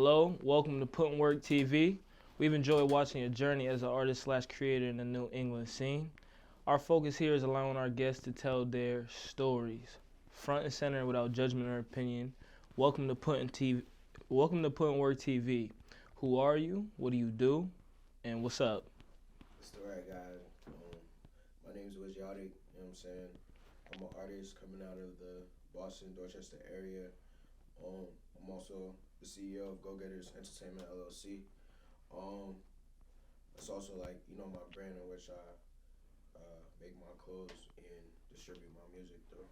Hello, welcome to PUTINWORKTV. We've enjoyed watching your journey as an artist slash creator in the New England scene. Our focus here is allowing our guests to tell their stories, front and center without judgment or opinion. Welcome to PUTINWORKTV. Who are you? What do you do? And what's up? It's the right guy. My name's Wiz Yotic, you know what I'm saying? I'm an artist coming out of the Boston, Dorchester area. I'm also the CEO of Go Getters Entertainment LLC. It's also my brand in which I make my clothes and distribute my music through.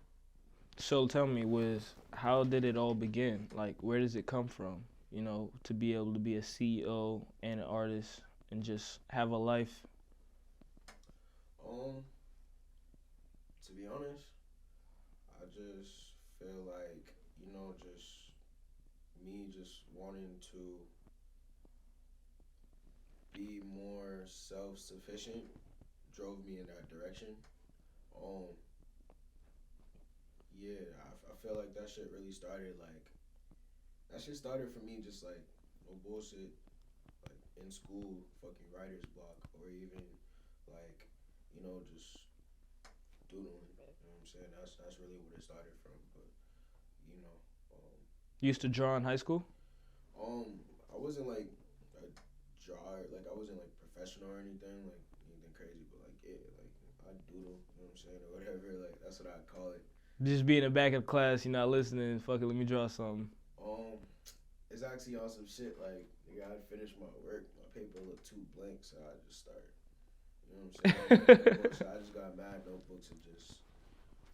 So tell me, Wiz, how did it all begin? Like, where does it come from? You know, to be able to be a CEO and an artist and just have a life. Um, to be honest, I just feel like, just me just wanting to be more self-sufficient drove me in that direction. Um, yeah, I feel like that shit started for me just like no bullshit, like in school, fucking writer's block, or even like, just doodling. You know what I'm saying? That's really what it started from. But you know, um, You used to draw in high school? I wasn't like a drawer, like I wasn't like professional or anything crazy, but like yeah, like I doodle. You know what I'm saying, or whatever. Like that's what I call it. Just be in the back of class, you're not listening, fuck it, let me draw something. Um, it's actually on some shit like nigga, I finished my work, my paper looked too blank, so I just started. You know what I'm saying? So I just got mad notebooks and just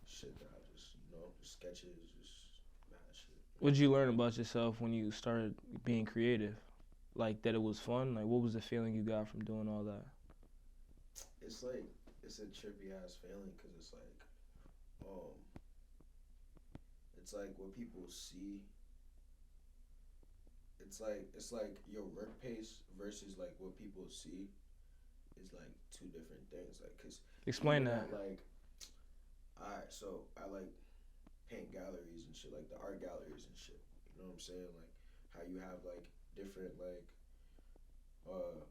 shit that I just just sketches, just mad shit. What'd you learn about yourself when you started being creative? Like that it was fun? Like what was the feeling you got from doing all that? It's like it's a trippy ass feeling because um, it's like what people see. It's like your work pace versus like what people see is like two different things. Like, cause Explain that. I like paint galleries and shit, like the art galleries and shit. You know what I'm saying? Like how you have like different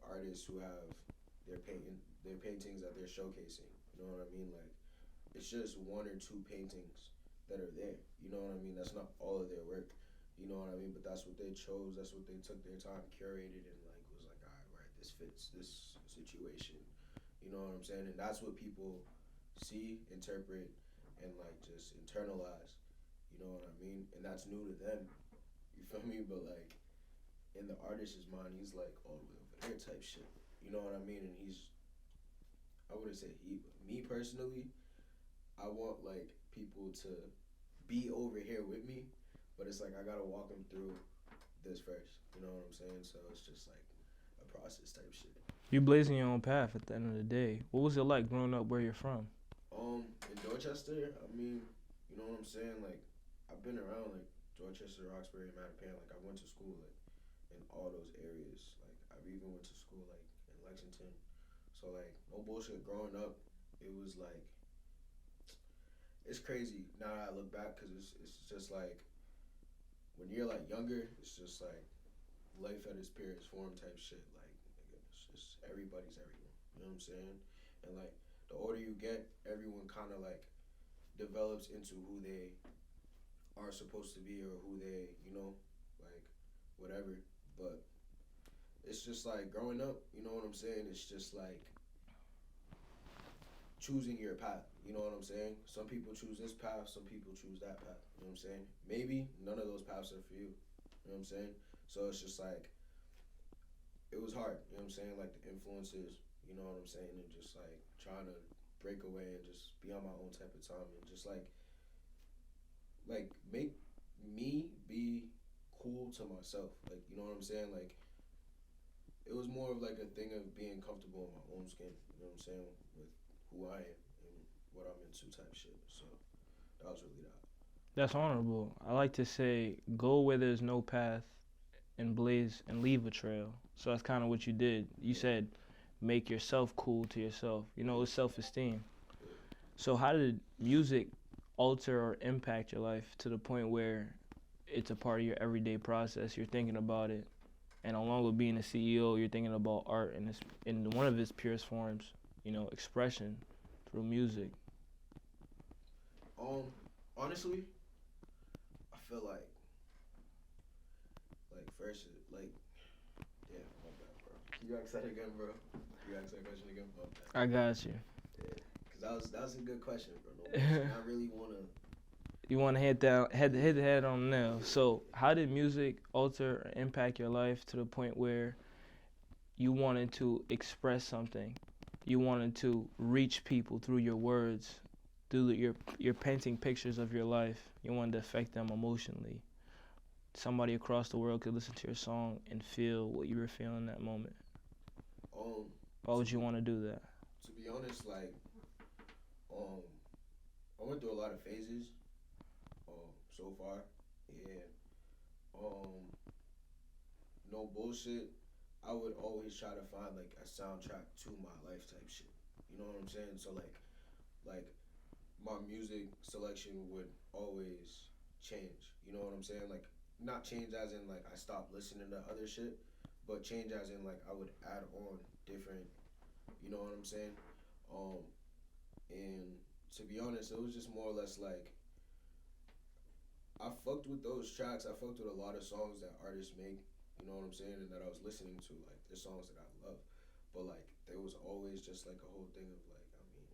artists who have their paintings that they're showcasing. You know what I mean? Like it's just one or two paintings that are there. You know what I mean? That's not all of their work. You know what I mean? But that's what they chose. That's what they took their time, curated, and like was like, all right, this fits this situation. You know what I'm saying? And that's what people see, interpret, and like just internalize. You know what I mean? And that's new to them. You feel me? But like in the artist's mind, he's like all the way over here type shit. You know what I mean? And I wouldn't say he, but me personally, I want like people to be over here with me, but it's like I gotta walk them through this first. You know what I'm saying? So it's just like a process type shit. You blazing your own path at the end of the day. What was it like growing up where you're from? In Dorchester, I mean, you know what I'm saying? Like, I've been around like Dorchester, Roxbury, Mattapan. Like, I went to school like in all those areas. Like, I even went to school like in Lexington. So like, no bullshit. Growing up, it was like it's crazy now that I look back because it's just like when you're like younger, it's just like life at its purest form type shit. Like, nigga, it's just everybody's everyone. You know what I'm saying? And like the older you get, everyone kind of like develops into who they are supposed to be or who they, like whatever. But it's just like growing up, you know what I'm saying? It's just like choosing your path. You know what I'm saying? Some people choose this path, some people choose that path. You know what I'm saying? Maybe none of those paths are for you. You know what I'm saying? So it's just like it was hard. You know what I'm saying? Like the influences. You know what I'm saying? And just like trying to break away and just be on my own type of time and just like make me be cool to myself. Like you know what I'm saying? Like it was more of like a thing of being comfortable in my own skin. You know what I'm saying? With who I am and what I'm into type shit. So that was really that. That's honorable. I like to say, go where there's no path and blaze and leave a trail. So that's kind of what you did. You Yeah. said, make yourself cool to yourself. You know, Yeah. it's self-esteem. Yeah. So how did music alter or impact your life to the point where it's a part of your everyday process. You're thinking about it, and along with being a CEO, you're thinking about art in one of its purest forms. Expression through music. Honestly, I feel like first, like, yeah, my bad, bro. Can you ask that again, bro? You ask that question again, my bad. I got you. Yeah, cause that was a good question, bro. No bullshit. I really wanna. You want to hit the head on the nail. So, how did music alter or impact your life to the point where you wanted to express something? You wanted to reach people through your words, through your painting pictures of your life. You wanted to affect them emotionally. Somebody across the world could listen to your song and feel what you were feeling in that moment. Why would you want to do that? To be honest, like, I went through a lot of phases, so far, and no bullshit. I would always try to find like a soundtrack to my life type shit. You know what I'm saying? So like my music selection would always change. You know what I'm saying? Like not change as in like I stopped listening to other shit, but change as in like I would add on different. You know what I'm saying? And to be honest, it was just more or less like I fucked with those tracks. I fucked with a lot of songs that artists make. You know what I'm saying? And that I was listening to, like, there's songs that I love. But, like, there was always just, like, a whole thing of, like, I mean,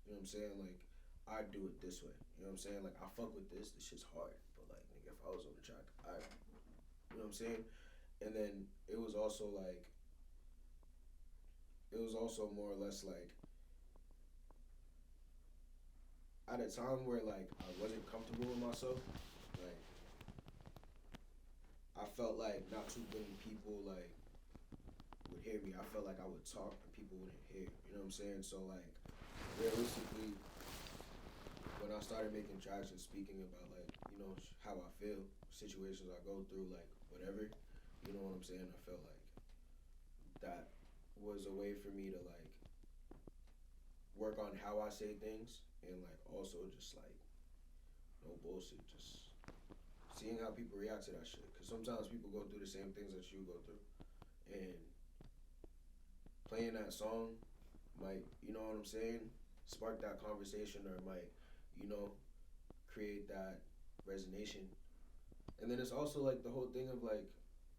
you know what I'm saying? Like, I do it this way. You know what I'm saying? Like, I fuck with this. This shit's hard. But, like, nigga, if I was on the track, you know what I'm saying? And then it was also, like, it was also more or less, like, at a time where, like, I wasn't comfortable with myself, like, I felt like not too many people like would hear me. I felt like I would talk and people wouldn't hear. You know what I'm saying? So like realistically, when I started making tracks and speaking about like how I feel, situations I go through, like whatever, you know what I'm saying? I felt like that was a way for me to like work on how I say things and like also just like no bullshit, just seeing how people react to that shit. Because sometimes people go through the same things that you go through. And playing that song might, you know what I'm saying, spark that conversation or might, you know, create that resonation. And then it's also like the whole thing of like,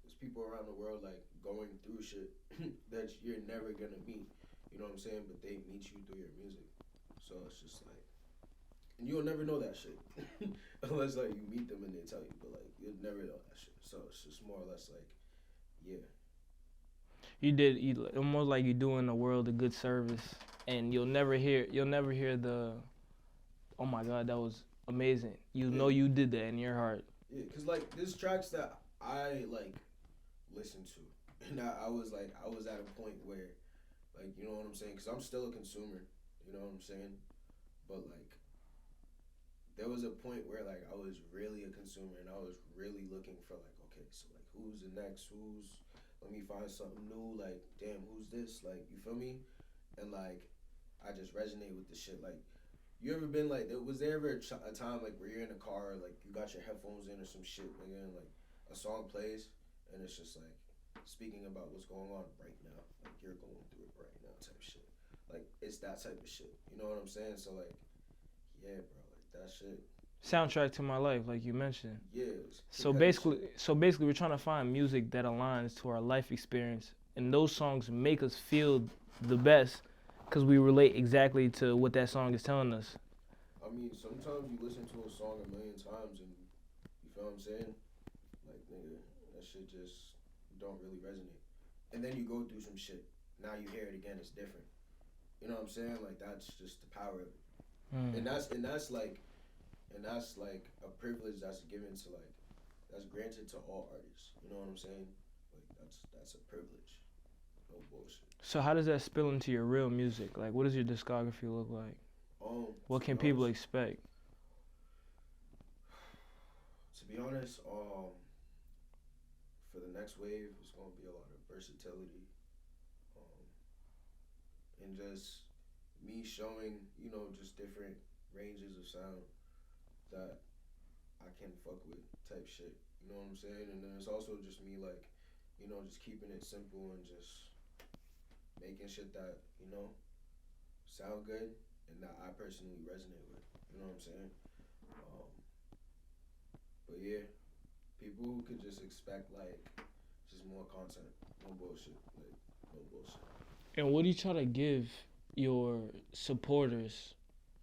there's people around the world like going through shit that you're never gonna meet. You know what I'm saying? But they meet you through your music. So it's just like, and you'll never know that shit unless like you meet them and they tell you. But like you'll never know that shit. So it's just more or less like, yeah. You almost like you're doing the world a good service, and you'll never hear the, oh my God, that was amazing. You know you did that in your heart. Yeah, cause like there's tracks that I like listen to, and I was at a point where, like you know what I'm saying, cause I'm still a consumer. You know what I'm saying, but like there was a point where like I was really a consumer and I was really looking for like okay so like who's the next let me find something new like damn who's this like you feel me and like I just resonate with the shit like you ever been like was there ever a time like where you're in a car like you got your headphones in or some shit and like a song plays and it's just like speaking about what's going on right now like you're going through it right now type shit like it's that type of shit you know what I'm saying so like yeah bro that shit. Soundtrack to my life, like you mentioned. Yeah. So basically, we're trying to find music that aligns to our life experience, and those songs make us feel the best, cause we relate exactly to what that song is telling us. I mean, sometimes you listen to a song a million times and you feel what I'm saying? Like, nigga, that shit just don't really resonate. And then you go through some shit. Now you hear it again, it's different. You know what I'm saying? Like that's just the power of it. And that's like a privilege that's given to like that's granted to all artists. You know what I'm saying? Like that's a privilege. No bullshit. So how does that spill into your real music? Like, what does your discography look like? What can people expect? To be honest, for the next wave, it's gonna be a lot of versatility, and just me showing, just different ranges of sound that I can fuck with type shit. You know what I'm saying? And then it's also just me like, just keeping it simple and just making shit that sound good and that I personally resonate with. You know what I'm saying? Um, but yeah, people who could just expect like just more content, no bullshit, like no bullshit. And what do you try to give your supporters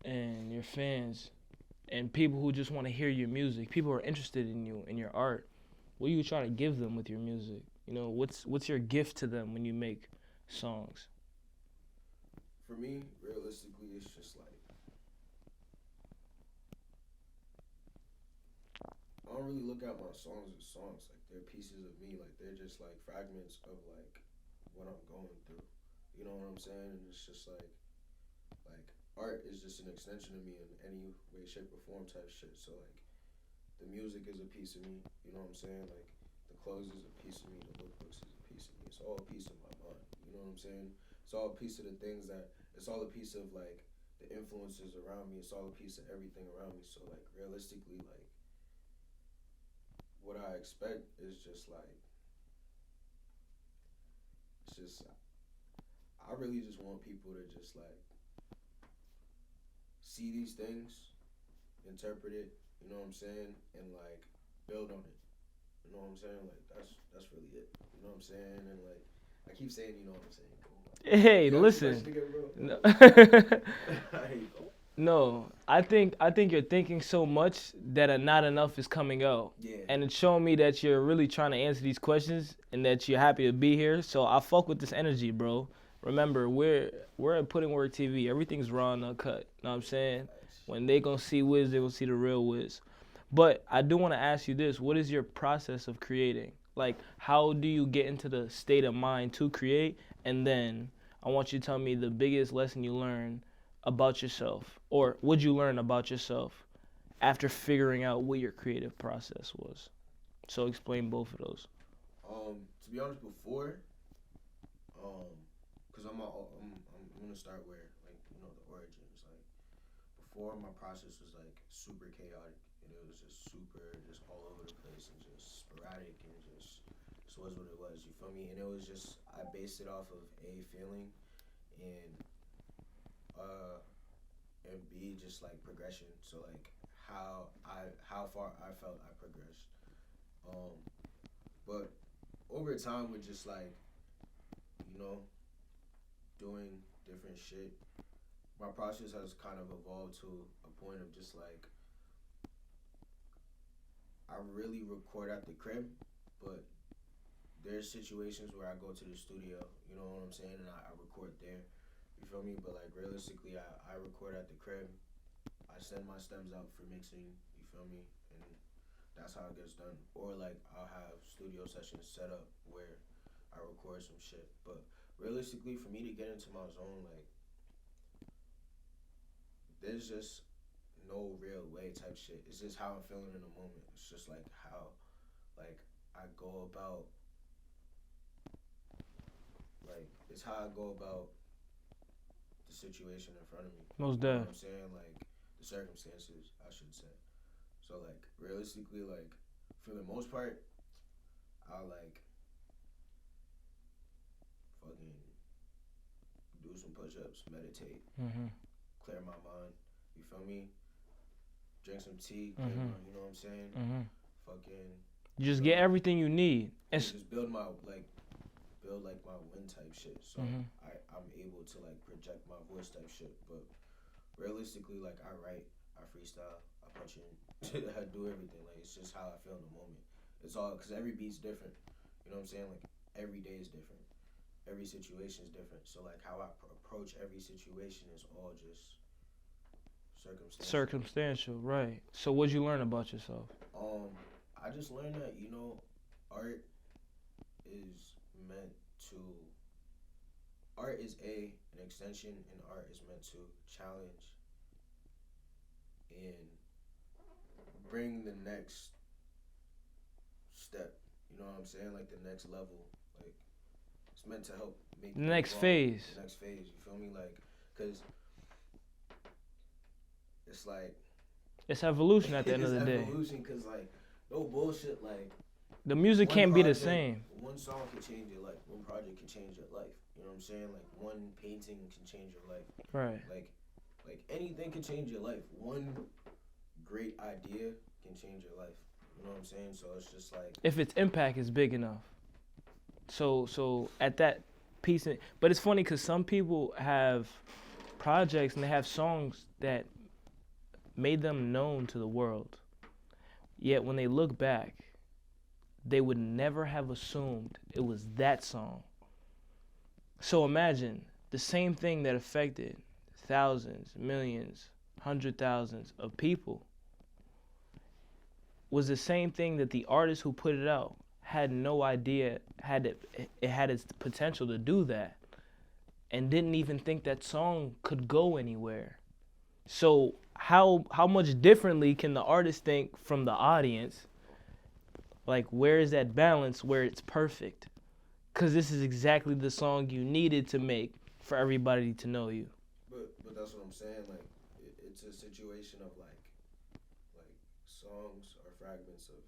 and your fans and people who just want to hear your music? People who are interested in you and your art. What do you try to give them with your music? What's your gift to them when you make songs? For me, realistically, it's just like I don't really look at my songs as songs. Like they're pieces of me. Like they're just like fragments of like what I'm going through. You know what I'm saying? And it's just like art is just an extension of me in any way, shape, or form type shit. So like the music is a piece of me. You know what I'm saying? Like the clothes is a piece of me. The lookbooks is a piece of me. It's all a piece of my mind. You know what I'm saying? It's all a piece of the things that. It's all a piece of like the influences around me. It's all a piece of everything around me. So like realistically, like what I expect is just like it's just I really just want people to just like see these things, interpret it, you know what I'm saying, and like build on it. You know what I'm saying? Like that's really it. You know what I'm saying? And like I keep saying, you know what I'm saying. Cool. Hey, You listen. bro? No. Go. No, I think you're thinking so much that not enough is coming out. Yeah. And it's showing me that you're really trying to answer these questions and that you're happy to be here. So I fuck with this energy, bro. Remember, we're at Putting Work TV. Everything's raw and uncut. Know what I'm saying? When they gonna see Wiz, they gonna see the real Wiz. But I do want to ask you this: what is your process of creating? Like, how do you get into the state of mind to create? And then I want you to tell me the biggest lesson you learned about yourself, or would you learn about yourself after figuring out what your creative process was? So explain both of those. To be honest, before, cause I'm gonna start where like the origins. Like before, my process was like super chaotic, and it was just super, just all over the place, and just sporadic, and just was what it was. You feel me? And it was just I based it off of a feeling, and uh and B just like progression. So like how far I felt I progressed. Um, but over time with just like you know doing different shit, my process has kind of evolved to a point of just like I really record at the crib, but there's situations where I go to the studio, you know what I'm saying, and I record there. You feel me? But like realistically, I record at the crib. I send my stems out for mixing. You feel me? And that's how it gets done. Or like I'll have studio sessions set up where I record some shit. But realistically, for me to get into my zone, like there's just no real way type shit. It's just how I'm feeling in the moment. It's just like how like I go about like it's how I go about the situation in front of me. Most You know deaf. what I'm saying? Like the circumstances, I should say. So like realistically, like for the most part, I'll like fucking do some push-ups, meditate, Mhm. clear my mind. You feel me? Drink some tea, clear Mhm. my, you know what I'm saying? Mhm. Fucking You just get everything you need. and just build like my wind type shit. So Mhm. I'm able to like project my voice type shit. But realistically, like I write, I freestyle, I punch in, I do everything. Like it's just how I feel in the moment. It's all because every beat's different. You know what I'm saying? Like every day is different. Every situation is different. So like how I approach every situation is all just circumstantial. Circumstantial, right. So what'd you learn about yourself? I just learned that art is meant to art is an extension, and art is meant to challenge and bring the next step. You know what I'm saying? Like the next level. Like it's meant to help make The you next evolve. phase. The next phase. You feel me? Like, cause it's like It's evolution at the end of It's the day. evolution, cause like no bullshit. Like The music one can't be the project, same. one song can change your life. One project can change your life. You know what I'm saying? Like one painting can change your life. Right. Like anything can change your life. One great idea can change your life. You know what I'm saying? So it's just like If its impact is big enough. So at that piece, but it's funny because some people have projects and they have songs that made them known to the world. Yet when they look back, they would never have assumed it was that song. So imagine the same thing that affected thousands, millions, 100,000s of people was the same thing that the artist who put it out had no idea it had its potential to do that, and didn't even think that song could go anywhere. So how much differently can the artist think from the audience? Like, where is that balance where it's perfect? Because this is exactly the song you needed to make for everybody to know you. But that's what I'm saying. Like it's a situation of like songs are fragments of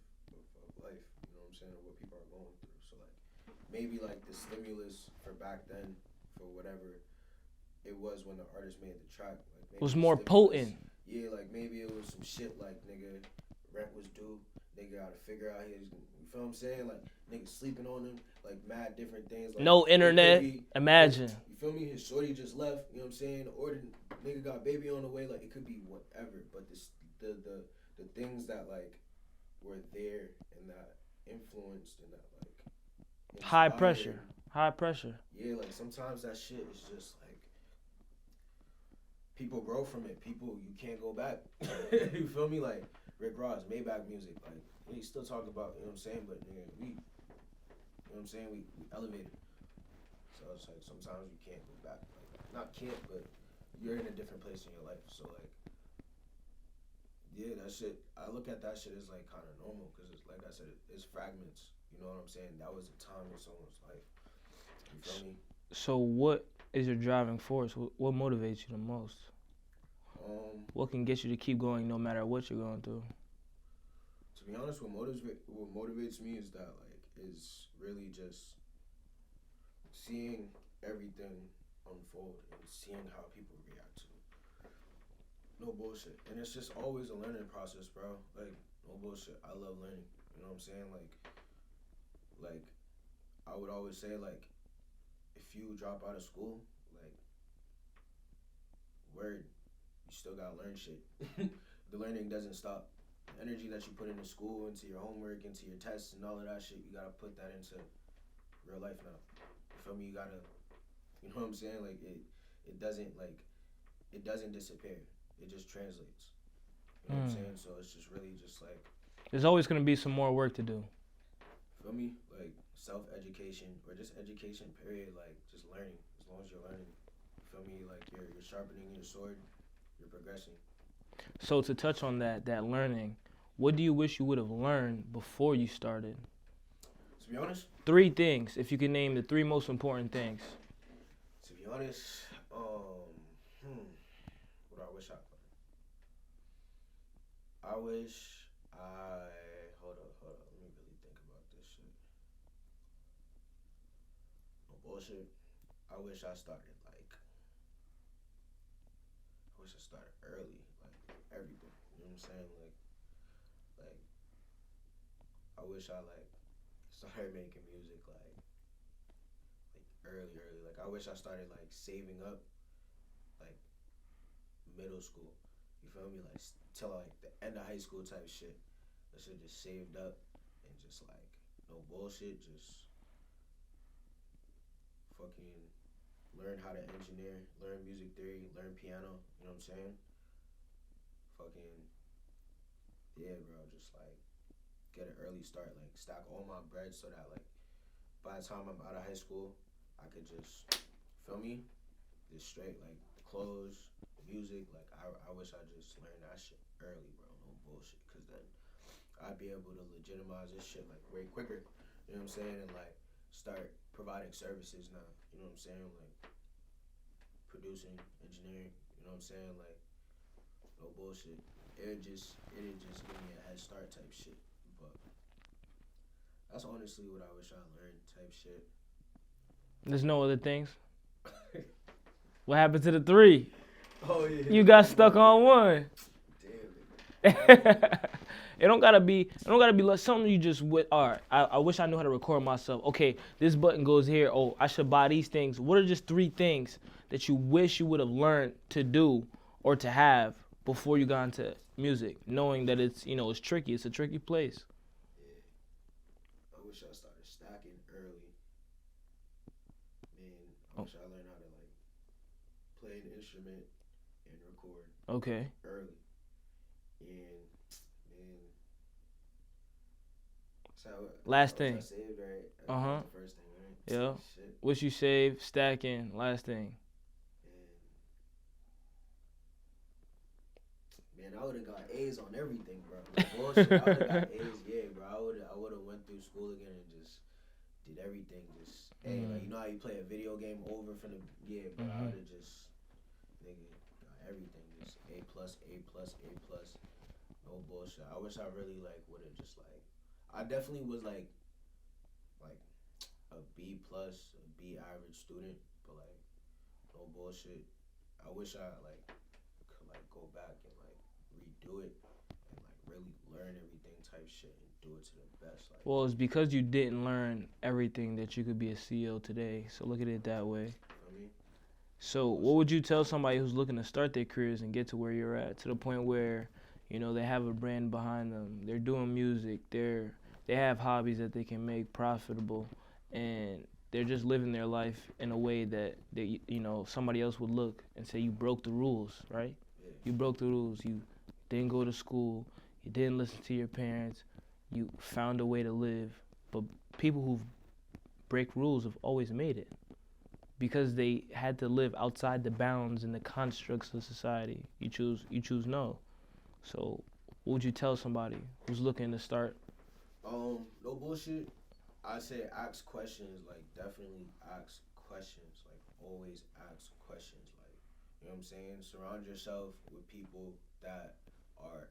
life. You know what I'm saying? Of what people are going through. So like maybe like the stimulus for back then for whatever it was when the artist made the track. Like maybe It was the more stimulus- potent. Yeah, like maybe it was some shit like nigga rent was due. Nigga gotta figure out his. You feel what I'm saying? Like nigga sleeping on him. Like mad different things. Like, No it could internet. be- Imagine. You feel me? His shorty just left. You know what I'm saying? Or the nigga got baby on the way. Like it could be whatever. But the things that like were there and that influenced and that like High inspired- pressure. High pressure. Yeah, like sometimes that shit is just like people grow from it. People you can't go back. You feel me? Like Rick Ross, Maybach music. Like he still talk about, you know what I'm saying? But nigga, we, you know what I'm saying? We elevated. So it's like sometimes you can't go back. Like not can't, but you're in a different place in your life. So like, yeah, that shit. I look at that shit as like kind of normal because it's like I said, it's fragments. You know what I'm saying? That was a time in someone's life. You feel me? So what is your driving force? What motivates you the most? What can get you to keep going no matter what you're going through? To be honest, what motivates me is that like is really just seeing everything unfold and seeing how people react to it. No bullshit. And it's just always a learning process, bro. Like, no bullshit. I love learning. You know what I'm saying? Like I would always say, like, if you drop out of school, like, word, you still gotta learn shit. The learning doesn't stop. The energy that you put into school, into your homework, into your tests and all of that shit, you gotta put that into real life now. You feel me? You gotta, you know what I'm saying? Like, it doesn't disappear. It just translates. You know what I'm saying? So it's just really just like, There's always going to be some more work to do. feel me? Like self-education or just education period, like just learning. As long as you're learning, you feel me? Like you're sharpening your sword, you're progressing. So to touch on that learning, what do you wish you would have learned before you started? To be honest, 3 things, if you could name the 3 most important things. to be honest, what I wish I learned. I wish I hold up. Let me really think about this shit. No bullshit. I wish I started early, like everything. You know what I'm saying? Like I wish I like started making music like early. Like I wish I started like saving up like middle school. You feel me? Like till like the end of high school type shit. That shit just saved up and just like no bullshit, just fucking learn how to engineer, learn music theory, learn piano. You know what I'm saying? Fucking yeah, bro. Just like get an early start, like stack all my bread so that like by the time I'm out of high school, I could just feel me, just straight like the clothes, the music. Like I wish I just learned that shit early, bro. No bullshit, cause then I'd be able to legitimize this shit like way quicker. You know what I'm saying? And like start providing services now. You know what I'm saying? Like producing, engineering. You know what I'm saying? Like no bullshit. it'd just give me a head start type shit. But that's honestly what I wish I learned type shit. There's no other things. What happened to the 3? Oh yeah. You got stuck on 1. Damn It don't gotta be like something you just with. All right, I wish I knew how to record myself. Okay, this button goes here. Oh, I should buy these things. What are just 3 things that you wish you would have learned to do or to have before you got into music, knowing that it's it's tricky. It's a tricky place. Yeah. I wish I started stacking early. Man, I wish I learned how to like play an instrument and record Okay. early. And man, so Last thing. I saved, right? Uh-huh. The first thing, right? Yeah. Shit. Wish you save, stacking. Last thing. Man, I would have got A's on everything, bro. Like, bullshit. I would have got A's, yeah, bro. I would have went through school again and just did everything. Just hey, like how you play a video game over from the bro. I would have just nigga got everything. Just A plus, A plus, A plus. No bullshit. I wish I really like would have just like. I definitely was like a B plus, a B average student, but like no bullshit. I wish I like could like go back and like redo it and like really learn everything type shit and do it to the best. Like, Well, it's because you didn't learn everything that you could be a CEO today. So look at it that way. I mean, So what would you tell somebody who's looking to start their careers and get to where you're at, to the point where, they have a brand behind them, they're doing music, they have hobbies that they can make profitable, and they're just living their life in a way that somebody else would look and say you broke the rules, right? yeah. You broke the rules. You didn't go to school. You didn't listen to your parents. You found a way to live. But people who break rules have always made it because they had to live outside the bounds and the constructs of society. You choose no. So what would you tell somebody who's looking to start? No bullshit. I say ask questions, like definitely ask questions, like always ask questions, like you know what I'm saying? Surround yourself with people that are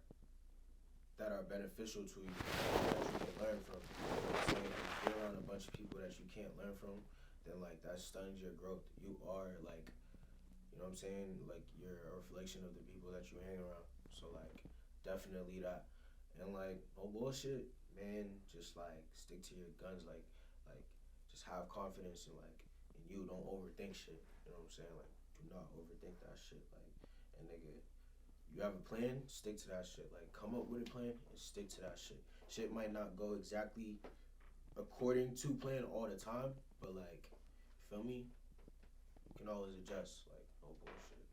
beneficial to you, that you can learn from. You know what I'm saying? If you're around a bunch of people that you can't learn from, then like that stuns your growth. You are like, you know what I'm saying? Like you're a reflection of the people that you hang around. So like definitely that. And like no bullshit, man, just like stick to your guns, like just have confidence and like in you, don't overthink shit. You know what I'm saying? Like do not overthink that shit. Like and nigga, you have a plan, stick to that shit. Like come up with a plan and stick to that shit. Shit might not go exactly according to plan all the time, but like feel me? You can always adjust. Like no bullshit.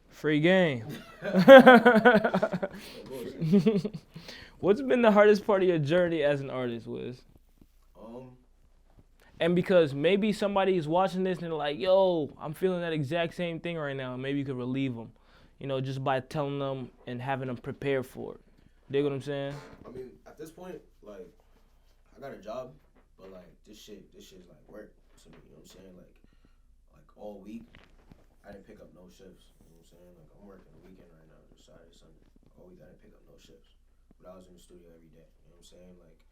Free game. No bullshit. What's been the hardest part of your journey as an artist, Wiz? And because maybe somebody is watching this and they're like, yo, I'm feeling that exact same thing right now. And maybe you could relieve them, just by telling them and having them prepare for it. Dig what I'm saying? I mean, at this point, like, I got a job, but like this shit is like work to me. You know what I'm saying? Like all week, I didn't pick up no shifts. You know what I'm saying? Like I'm working the weekend right now, just Saturday, Sunday. All week I didn't pick up no shifts, but I was in the studio every day. You know what I'm saying? Like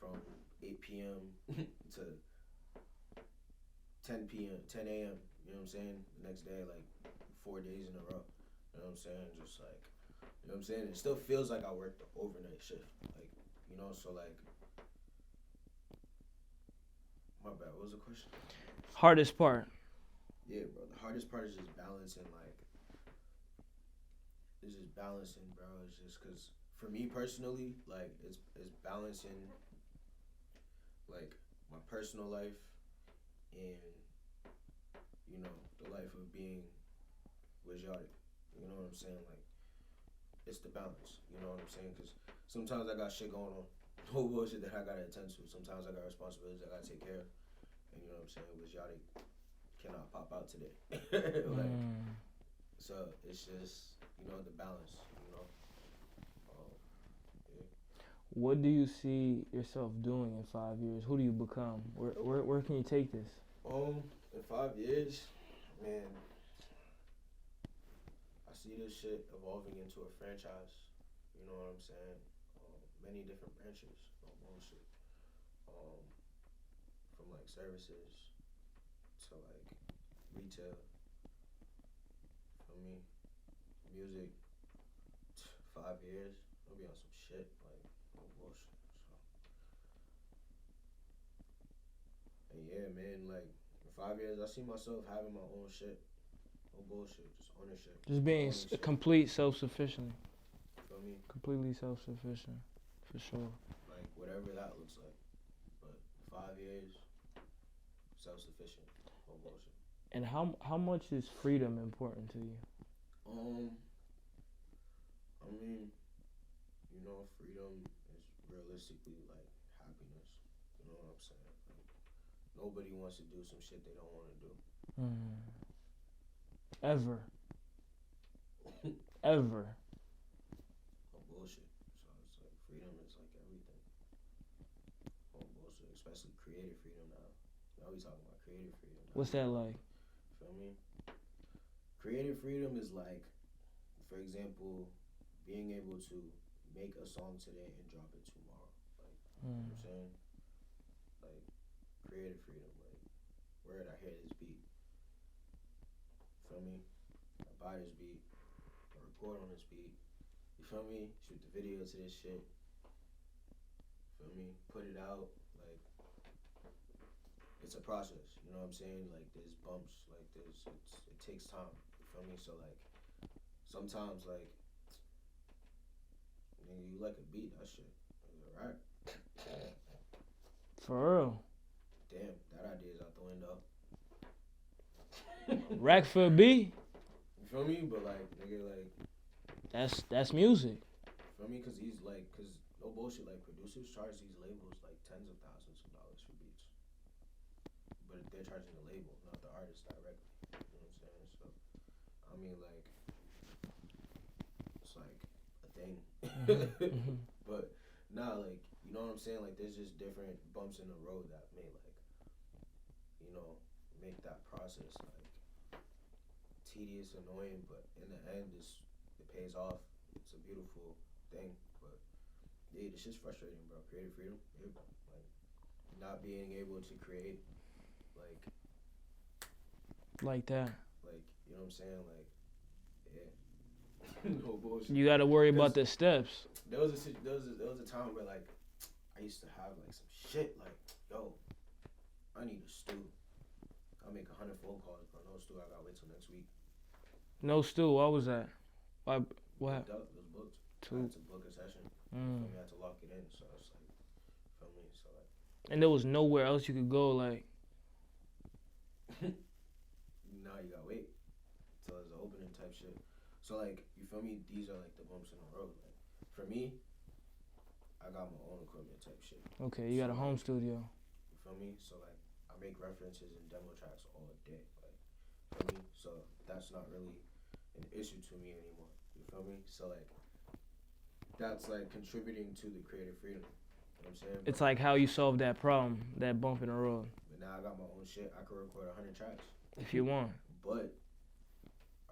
from 8 p.m. to 10 p.m., 10 a.m. You know what I'm saying? The next day, like 4 days in a row. You know what I'm saying? Just like, you know what I'm saying? It still feels like I worked the overnight shift. Like, so like, my bad, what was the question? Hardest part. Yeah, bro. The hardest part is just balancing, like, bro. It's just because for me personally, like, it's balancing, like, my personal life and, the life of being Wiz Yotic. You know what I'm saying? Like, it's the balance. You know what I'm saying? Because sometimes I got shit going on. No bullshit that I gotta attend to. Sometimes I got responsibilities I gotta take care of. And you know what I'm saying? Wiz Yotic cannot pop out today. Like, so it's just, the balance, yeah. What do you see yourself doing in 5 years? Who do you become? Where can you take this? In 5 years, man, I see this shit evolving into a franchise. You know what I'm saying? Many different branches. No bullshit. Um, from like services to like retail. Feel me? Music. 5 years. I'll be on some shit. Like no bullshit. So, and yeah, man. Like in 5 years, I see myself having my own shit. No bullshit. Just ownership. Just being complete self-sufficient. Feel me? Completely self-sufficient, for sure. Like whatever that looks like. But 5 years, self-sufficient. No bullshit. And how much is freedom important to you? I mean, you know, freedom is realistically like happiness. You know what I'm saying? Like, nobody wants to do some shit they don't want to do. Ever. Ever. No bullshit. So it's like freedom is like everything. No bullshit. Especially creative freedom now. Now we talking about creative freedom. What's that like? Feel me? Creative freedom is like, for example, being able to make a song today and drop it tomorrow. Like, you know what I'm saying? Like, creative freedom. Like, where did I hear this beat? Feel me? I buy this beat. I record on this beat. You feel me? Shoot the video to this shit. Feel me? Put it out. Like, it's a process. You know what I'm saying? Like, there's bumps. Like, it takes time. You feel me? So, like, sometimes, like, nigga, you like a beat, that shit. Alright? For real. Damn, that idea's out the window. Rack for a beat? You feel me? But like, nigga, like, that's music. feel me? Cause no bullshit, like producers charge these labels like tens of thousands of dollars for beats. But they're charging the label, not the artist directly. You know what I'm saying? So, I mean, like, it's like a thing. But nah, like, you know what I'm saying? Like, there's just different bumps in the road that may like, you know, make that process like tedious, annoying, but in the end, it pays off. It's a beautiful thing. But yeah, this shit's frustrating, bro. Creative freedom, yeah, bro. Like, not being able to create, like that. Like, you know what I'm saying? Like, yeah. No bullshit. You gotta worry about the steps. There was a time where like I used to have like some shit like, yo, I need a stew. I'll make 100 phone calls, bro. No stew. I gotta wait till next week. No stew. What was that? What? It was booked. I had to book a session. I had to lock it in. So it's like, feel me? So like. And there was nowhere else you could go. Like. Now you gotta wait till there's an opening type shit. So like, you feel me? These are like the bumps in the road. Like, for me, I got my own equipment type shit. Okay, you got a home studio. You feel me? So like, I make references and demo tracks all day. Like, feel me? So that's not really an issue to me anymore. You feel me? So like, that's like contributing to the creative freedom. You know what I'm saying? It's like how you solve that problem, that bump in the road. But now I got my own shit. I could record 100 tracks. If you want. But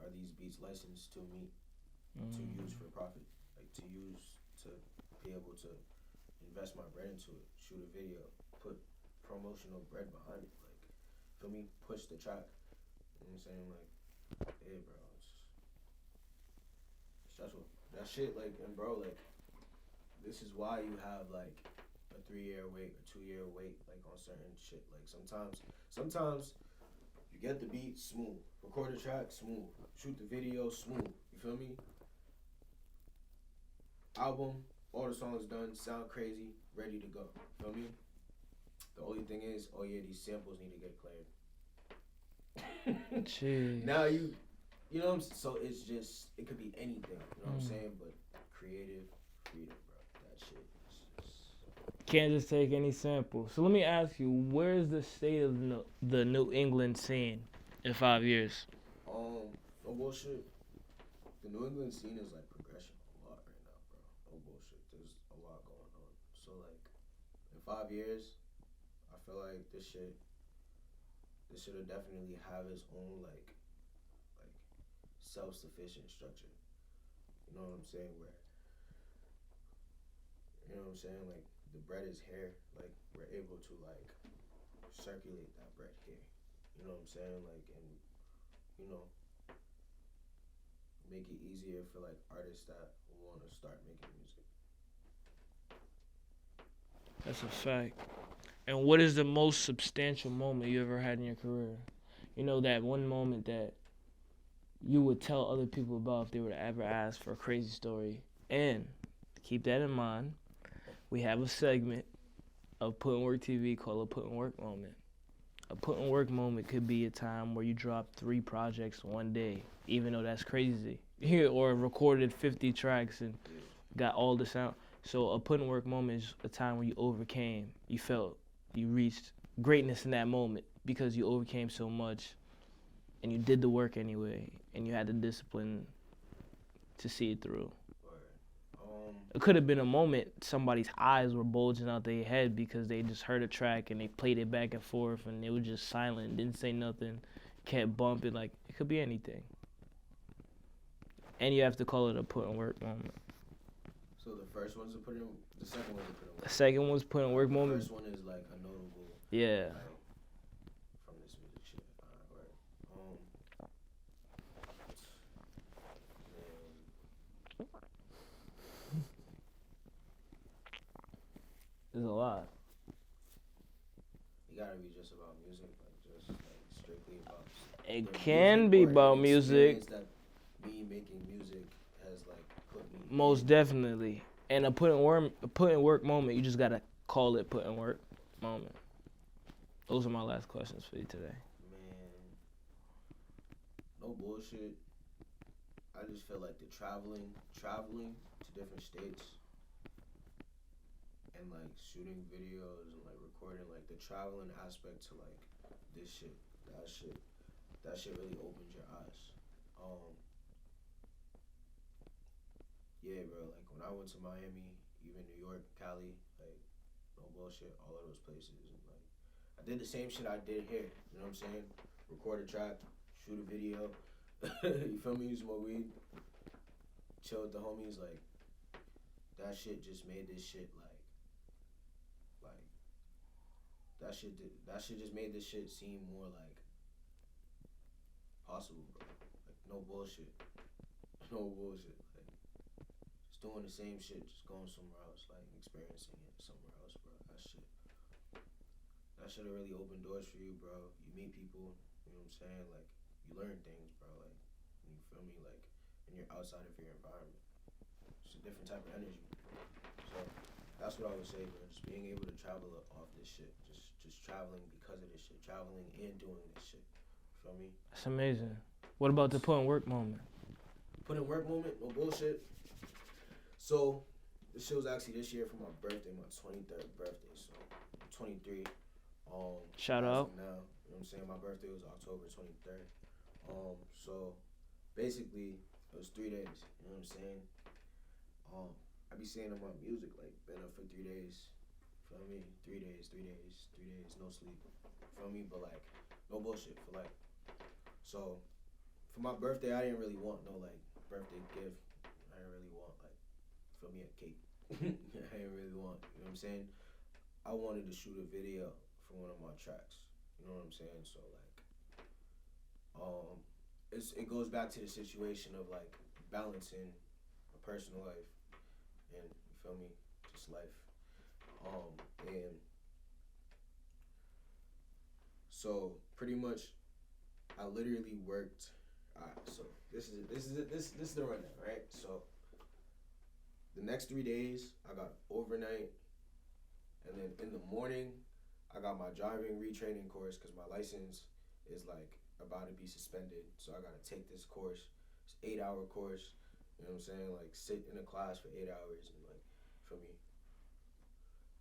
are these beats licensed to me to use for profit? Like, to use to be able to invest my bread into it, shoot a video, put promotional bread behind it, like, feel me? Push the track. You know what I'm saying? Like, yeah, bro, it's stressful. That shit, like, and bro, like, this is why you have like a 3-year wait, a 2-year wait, like on certain shit. Like sometimes you get the beat smooth, record the track smooth, shoot the video smooth. You feel me? Album, all the songs done, sound crazy, ready to go. Feel me? The only thing is, oh yeah, these samples need to get cleared. Jeez. Now you know what I'm saying? So it's just, it could be anything, you know what I'm saying? But creative freedom, bro. That shit is just... Can't just take any sample. So let me ask you, where's the state of the New England scene in 5 years? No bullshit. The New England scene is like progression a lot right now, bro. No bullshit. There's a lot going on. So like, in 5 years, I feel like this shit'll definitely have its own like self-sufficient structure. You know what I'm saying? Where, you know what I'm saying? Like the bread is here. Like we're able to like circulate that bread here. You know what I'm saying? Like and you know make it easier for like artists that want to start making music. That's a fact. And what is the most substantial moment you ever had in your career? You know, that one moment that you would tell other people about if they were to ever ask for a crazy story. And keep that in mind, we have a segment of Put in Work TV called a Put in Work moment. A Put in Work moment could be a time where you dropped 3 projects one day, even though that's crazy. Or recorded 50 tracks and got all the sound. So a Put in Work moment is a time where you overcame, you felt, you reached greatness in that moment because you overcame so much and you did the work anyway and you had the discipline to see it through. It could have been a moment somebody's eyes were bulging out their head because they just heard a track and they played it back and forth and they were just silent, didn't say nothing, kept bumping. Like, it could be anything. And you have to call it a Put in Work moment. So the first one's a put in, the second one's a put in work. The second one's Put in Work moment. The first one is like a notable. Yeah. Like, from this music shit. Right. There's a lot. It gotta be just about music, like just like strictly about. It can be about music. That me making music has like put me. Most definitely. And a Put in Work moment, you just gotta call it Put in Work moment. Those are my last questions for you today. Man, no bullshit. I just feel like the traveling to different states, and like shooting videos and like recording, like the traveling aspect to like this shit, that shit really opens your eyes. Yeah, bro. Like when I went to Miami, even New York, Cali, like no bullshit, all of those places, and like I did the same shit I did here. You know what I'm saying? Record a track, shoot a video. You feel me? Smoke weed, chill with the homies. Like that shit just made this shit like that shit just made this shit seem more like possible, bro. Like no bullshit, no bullshit. Like just doing the same shit, just going somewhere else, like experiencing it somewhere else, bro. That shit really open doors for you, bro. You meet people, you know what I'm saying? Like you learn things, bro. Like you feel me? Like and you're outside of your environment. It's a different type of energy. So that's what I would say, bro. Just being able to travel off this shit. Just traveling because of this shit. Traveling and doing this shit. Feel me? That's amazing. What about the Put in Work moment? Put in work moment, no bullshit. So this shit was actually this year for my birthday, my 23rd birthday. So I'm 23. Shout out. Now, you know what I'm saying? My birthday was October 23rd. So basically it was 3 days. You know what I'm saying? I be saying on my music, like, been up for 3 days. Feel me? 3 days, no sleep. Feel me? But like, no bullshit for like. So, for my birthday, I didn't really want no like birthday gift. I didn't really want like, feel me, a cake. I didn't really want, you know what I'm saying? I wanted to shoot a video for one of my tracks. You know what I'm saying? So like, it goes back to the situation of like balancing a personal life and you feel me, just life. And so pretty much, I literally worked. So this is the rundown, right? So the next 3 days, I got overnight, and then in the morning, I got my driving retraining course because my license is like about to be suspended. So I gotta take this course. It's 8-hour course. You know what I'm saying? Like sit in a class for 8 hours and like, feel me.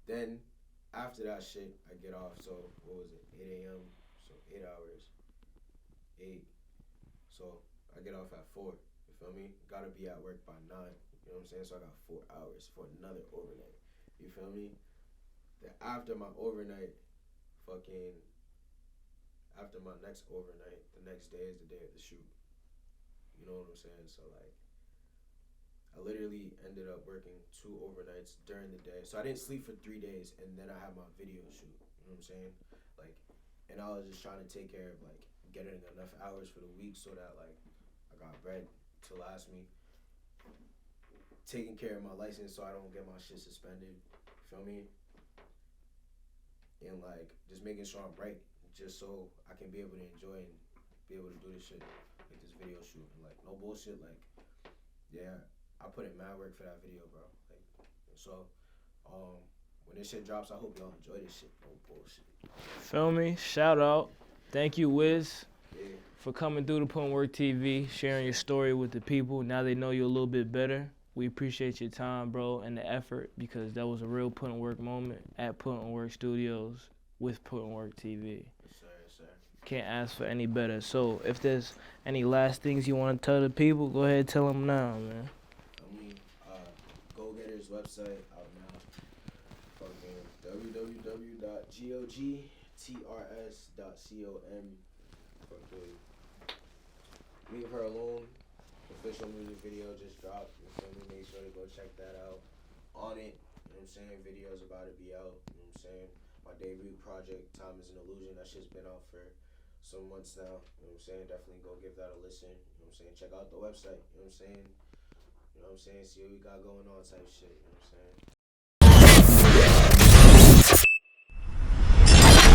Then after that shit, I get off. So what was it? 8 a.m. So 8 hours. 8. So I get off at 4. You feel me? Gotta be at work by 9. You know what I'm saying? So I got 4 hours for another overnight. You feel me? Then after my overnight, after my next overnight, the next day is the day of the shoot. You know what I'm saying? So like, I literally ended up working 2 overnights during the day. So I didn't sleep for 3 days, and then I had my video shoot. You know what I'm saying? Like, and I was just trying to take care of like getting enough hours for the week so that like I got bread to last me. Taking care of my license so I don't get my shit suspended. Feel me? And like just making sure I'm right, just so I can be able to enjoy and be able to do this shit, like this video shoot, and like no bullshit. Like, yeah, I put in mad work for that video, bro. Like, so when this shit drops, I hope y'all enjoy this shit. No bullshit. Feel me? Shout out. Thank you, Wiz, Yeah. for coming through to Point Work TV, sharing your story with the people. Now they know you a little bit better. We appreciate your time, bro, and the effort, because that was a real Point Work moment at Point Work Studios with Point Work TV. Yes, sir. Yes, sir. Can't ask for any better. So if there's any last things you want to tell the people, go ahead and tell them now, man. I mean, Go Getter's website out now. Fucking www.gogtrs.com. Fucking Leave Her Alone. Official music video just dropped. You feel me? Make sure to go check that out. On it, you know what I'm saying? Videos about to be out. You know what I'm saying? My debut project, Time is an Illusion, that shit's been out for some months now. You know what I'm saying? Definitely go give that a listen. You know what I'm saying? Check out the website. You know what I'm saying? You know what I'm saying? See what we got going on type shit. You know what I'm saying?